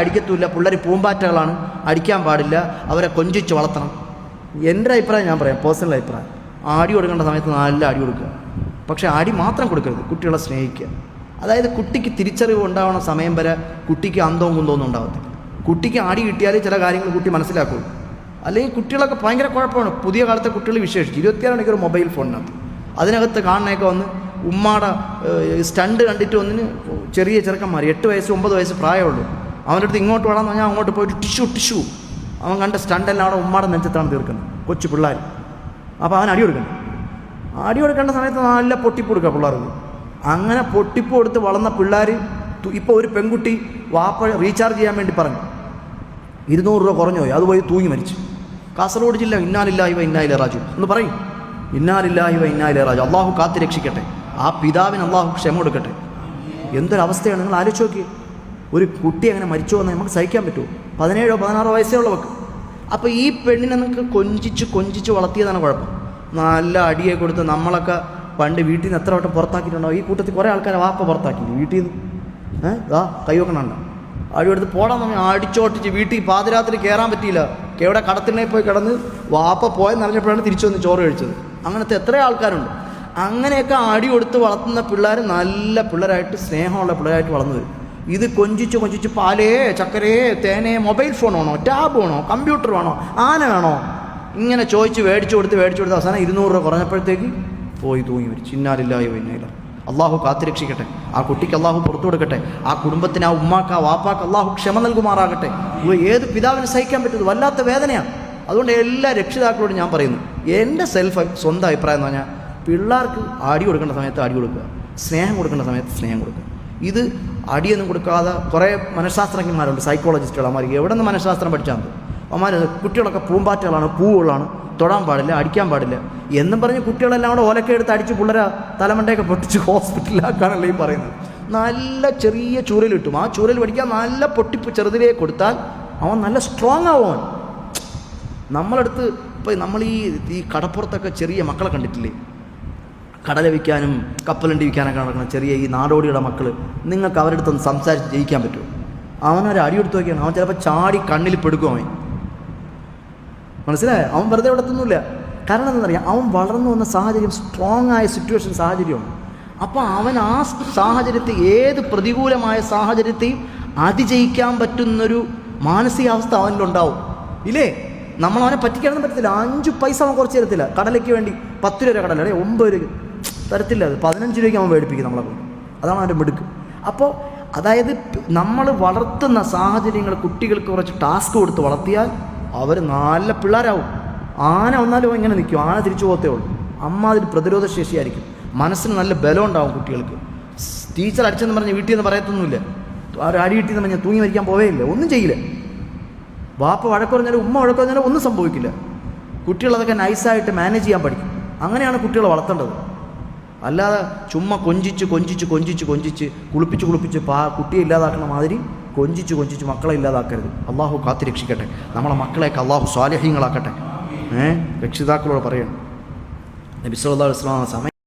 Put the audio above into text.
അടിക്കത്തുമില്ല. പിള്ളേർ പൂമ്പാറ്റകളാണ്, അടിക്കാൻ പാടില്ല, അവരെ കൊഞ്ചിച്ച് വളർത്തണം. എൻ്റെ അഭിപ്രായം ഞാൻ പറയാം, പേഴ്സണൽ അഭിപ്രായം. അടി കൊടുക്കേണ്ട സമയത്ത് നല്ല അടി കൊടുക്കുക, പക്ഷേ അടി മാത്രം കൊടുക്കരുത്. കുട്ടികളെ സ്നേഹിക്കുക. അതായത് കുട്ടിക്ക് തിരിച്ചറിവ് ഉണ്ടാവണ സമയം വരെ കുട്ടിക്ക് അന്തവും കുന്തമൊന്നും ഉണ്ടാകത്തില്ല. കുട്ടിക്ക് അടി കിട്ടിയാലേ ചില കാര്യങ്ങൾ കുട്ടി മനസ്സിലാക്കുള്ളൂ. അല്ലെങ്കിൽ കുട്ടികളൊക്കെ ഭയങ്കര കുഴപ്പമാണ്. പുതിയ കാലത്തെ കുട്ടികൾ വിശേഷിച്ച് 24 മണിക്കൂർ മൊബൈൽ ഫോണിനകത്ത്. അതിനകത്ത് കാണണയൊക്കെ വന്ന് ഉമ്മാടെ സ്റ്റണ്ട് കണ്ടിട്ട് ഒന്നിന് ചെറിയ ചെറുക്കന്മാർ 8 വയസ്സ് 9 വയസ്സ് പ്രായമുള്ളൂ. അവൻ്റെ അടുത്ത് ഇങ്ങോട്ട് വേണമെന്ന് പറഞ്ഞാൽ അങ്ങോട്ട് പോയിട്ട് ടിഷ്യൂ അവൻ കണ്ട സ്റ്റണ്ടെല്ലാം അവിടെ ഉമ്മാടെ നെഞ്ചത്താണ് തീർക്കുന്നത്, കൊച്ചു പിള്ളേർ. അപ്പോൾ അവൻ അടി കൊടുക്കേണ്ട സമയത്ത് നല്ല പൊട്ടിപ്പ് കൊടുക്കുക പിള്ളേർക്ക്. അങ്ങനെ പൊട്ടിപ്പ് കൊടുത്ത് വളർന്ന പിള്ളേർ ഇപ്പോൾ ഒരു പെൺകുട്ടി വാപ്പ റീചാർജ് ചെയ്യാൻ വേണ്ടി പറഞ്ഞു, 200 രൂപ കുറഞ്ഞു പോയി, അത് പോയി തൂങ്ങി മരിച്ചു. കാസർഗോഡ് ജില്ല. ഇന്നാലില്ലാഹി വ ഇന്നാ ഇലൈഹി റാജിഊൻ എന്ന് പറയും. ഇന്നാലില്ലാഹി വ ഇന്നാ ഇലൈഹി റാജിഊൻ. അള്ളാഹു കാത്ത് രക്ഷിക്കട്ടെ. ആ പിതാവിന് അള്ളാഹു ക്ഷമ കൊടുക്കട്ടെ. എന്തൊരവസ്ഥയാണ് നിങ്ങൾ ആലോചിച്ച് നോക്കി. ഒരു കുട്ടി അങ്ങനെ മരിച്ചോ എന്ന് നമുക്ക് സഹിക്കാൻ പറ്റുമോ? 17-16 വയസ്സേ ഉള്ളവർക്ക്. അപ്പോൾ ഈ പെണ്ണിനെ നിങ്ങൾക്ക് കൊഞ്ചിച്ച് വളർത്തിയതാണ് കുഴപ്പം. നല്ല അടിയെ കൊടുത്ത് നമ്മളൊക്കെ പണ്ട് വീട്ടിൽ നിന്ന് എത്ര വട്ടം പുറത്താക്കിയിട്ടുണ്ടോ? ഈ കൂട്ടത്തിൽ കുറേ ആൾക്കാരെ വാപ്പ പുറത്താക്കി വീട്ടിൽ നിന്ന്. കൈ വെക്കണുണ്ടോ? അടി എടുത്ത് പോടാൻ നമ്മൾ അടിച്ചോട്ടിച്ച് വീട്ടിൽ പാതിരാത്രി കയറാൻ പറ്റിയില്ല. എവിടെ കടത്തിണ്ണയിൽ പോയി കിടന്ന് വാപ്പ പോയെന്ന് അറിഞ്ഞപ്പോഴാണ് തിരിച്ചു വന്ന് ചോറ് കഴിച്ചത്. അങ്ങനത്തെ എത്ര ആൾക്കാരുണ്ട്. അങ്ങനെയൊക്കെ അടി കൊടുത്ത് വളർത്തുന്ന പിള്ളേർ നല്ല പിള്ളേരായിട്ട്, സ്നേഹമുള്ള പിള്ളേരായിട്ട് വളർന്നു വരും. ഇത് കൊഞ്ചിച്ച് പാലേ ചക്കരേ തേനേ മൊബൈൽ ഫോൺ വേണോ, ടാബ് വേണോ, കമ്പ്യൂട്ടർ വേണോ, ആന വേണോ, ഇങ്ങനെ ചോദിച്ച് മേടിച്ചു കൊടുത്ത് അവസാനം 200 രൂപ കുറഞ്ഞപ്പോഴത്തേക്ക് പോയി തൂങ്ങി വരും. ഇന്നാലില്ലാഹി വ ഇന്നാ ഇലൈഹി. അള്ളാഹു കാത്തുരക്ഷിക്കട്ടെ. ആ കുട്ടിക്ക് അള്ളാഹു പുറത്തു കൊടുക്കട്ടെ. ആ കുടുംബത്തിന്, ആ ഉമ്മാക്ക്, ആ വാപ്പാക്ക് അള്ളാഹു ക്ഷമ നൽകുമാറാകട്ടെ. ഏത് പിതാവിന് സഹിക്കാൻ പറ്റുന്നത് വല്ലാത്ത വേദനയാണ്. അതുകൊണ്ട് എല്ലാ രക്ഷിതാക്കളോടും ഞാൻ പറയുന്നു, എൻ്റെ സ്വന്തം അഭിപ്രായം എന്ന് പറഞ്ഞാൽ, പിള്ളേർക്ക് അടി കൊടുക്കേണ്ട സമയത്ത് അടി കൊടുക്കുക, സ്നേഹം കൊടുക്കേണ്ട സമയത്ത് സ്നേഹം കൊടുക്കുക. ഇത് അടിയൊന്നും കൊടുക്കാതെ കുറേ മനഃശാസ്ത്രജ്ഞന്മാരുണ്ട്, സൈക്കോളജിസ്റ്റുകൾ. അവന്മാർക്ക് എവിടെ നിന്ന് മനഃശാസ്ത്രം പഠിച്ചാൽ മതി. അവന്മാർ കുട്ടികളൊക്കെ പൂമ്പാറ്റകളാണ്, പൂവുകളാണ്, തൊടാൻ പാടില്ല, അടിക്കാൻ പാടില്ല എന്നും പറഞ്ഞ് കുട്ടികളെല്ലാം കൂടെ ഓലക്കെ എടുത്ത് അടിച്ച് പിള്ളേരെ തലമണ്ടയൊക്കെ പൊട്ടിച്ച് ഹോസ്പിറ്റലിലാക്കാനല്ലേ ഈ പറയുന്നത്. നല്ല ചെറിയ ചൂരൽ കിട്ടും. ആ ചൂരൽ പഠിക്കാൻ നല്ല പൊട്ടിപ്പ് ചെറുതിലേ കൊടുത്താൽ അവൻ നല്ല സ്ട്രോങ് ആവും. നമ്മളടുത്ത് ഇപ്പോൾ നമ്മൾ ഈ കടപ്പുറത്തൊക്കെ ചെറിയ മക്കളെ കണ്ടിട്ടില്ലേ? കടല വിൽക്കാനും കപ്പലണ്ടി വിൽക്കാനൊക്കെ നടക്കുന്ന ചെറിയ ഈ നാടോടിയുടെ മക്കൾ. നിങ്ങൾക്ക് അവരുടെ അടുത്തൊന്ന് സംസാരിച്ച് ജയിക്കാൻ പറ്റുമോ? അവനൊരു അടി കൊടുത്ത് നോക്കിയാണ് അവൻ ചിലപ്പോൾ ചാടി കണ്ണിൽ പെടുക്കും. അവൻ മനസ്സിലായോ? അവൻ വെറുതെ ഇടത്തൊന്നുമില്ല. കാരണം എന്താണെന്നറിയാം, അവൻ വളർന്നു വന്ന സാഹചര്യം സ്ട്രോങ് ആയ സാഹചര്യമാണ്. അപ്പോൾ അവൻ ആ സാഹചര്യത്തെ, ഏത് പ്രതികൂലമായ സാഹചര്യത്തെയും അതിജയിക്കാൻ പറ്റുന്നൊരു മാനസികാവസ്ഥ അവനിലുണ്ടാവും. ഇല്ലേ? നമ്മളവനെ പറ്റിക്കാനൊന്നും പറ്റത്തില്ല. 5 പൈസ അവൻ കുറച്ച് തരത്തില്ല. കടലയ്ക്ക് വേണ്ടി 10 രൂപ കടല, 9 രൂപ തരത്തില്ല. അത് 15 രൂപയ്ക്ക് അവൻ മേടിപ്പിക്കും നമ്മളെ കൊണ്ട്. അതാണ് അവൻ്റെ മിടുക്ക്. അപ്പോൾ അതായത് നമ്മൾ വളർത്തുന്ന സാഹചര്യങ്ങൾ കുട്ടികൾക്ക് കുറച്ച് ടാസ്ക് കൊടുത്ത് വളർത്തിയാൽ അവർ നല്ല പിള്ളേരാവും. ആന വന്നാലും ഇങ്ങനെ നിൽക്കും, ആന തിരിച്ചു പോകത്തേ ഉള്ളൂ. അമ്മ അതിന് പ്രതിരോധ ശേഷിയായിരിക്കും. മനസ്സിന് നല്ല ബലം ഉണ്ടാവും കുട്ടികൾക്ക്. ടീച്ചർ അടിച്ചെന്ന് പറഞ്ഞ് വീട്ടിൽ നിന്ന് പറയത്തൊന്നുമില്ല. ഒരു അടി കിട്ടിയെന്ന് പറഞ്ഞാൽ തൂങ്ങി മരിക്കാൻ പോവേയില്ല, ഒന്നും ചെയ്യില്ല. വാപ്പ വഴക്ക് പറഞ്ഞാലും ഉമ്മ വഴക്ക് പറഞ്ഞാലും ഒന്നും സംഭവിക്കില്ല. കുട്ടികളതൊക്കെ നൈസായിട്ട് മാനേജ് ചെയ്യാൻ പഠിക്കും. അങ്ങനെയാണ് കുട്ടികളെ വളർത്തേണ്ടത്. അല്ലാതെ ചുമ്മാ കൊഞ്ചിച്ച് കുളിപ്പിച്ച് കുട്ടിയെ ഇല്ലാതാക്കുന്ന മാതിരി കൊഞ്ചിച്ച് മക്കളെ ഇല്ലാതാക്കരുത്. അള്ളാഹു കാത്തുരക്ഷിക്കട്ടെ. നമ്മളെ മക്കളെയൊക്കെ അള്ളാഹു സ്വാലിഹീങ്ങളാക്കട്ടെ. രക്ഷിതാക്കളോട് പറയണം. നബി സല്ലല്ലാഹു അലൈഹി വസല്ലം സമയം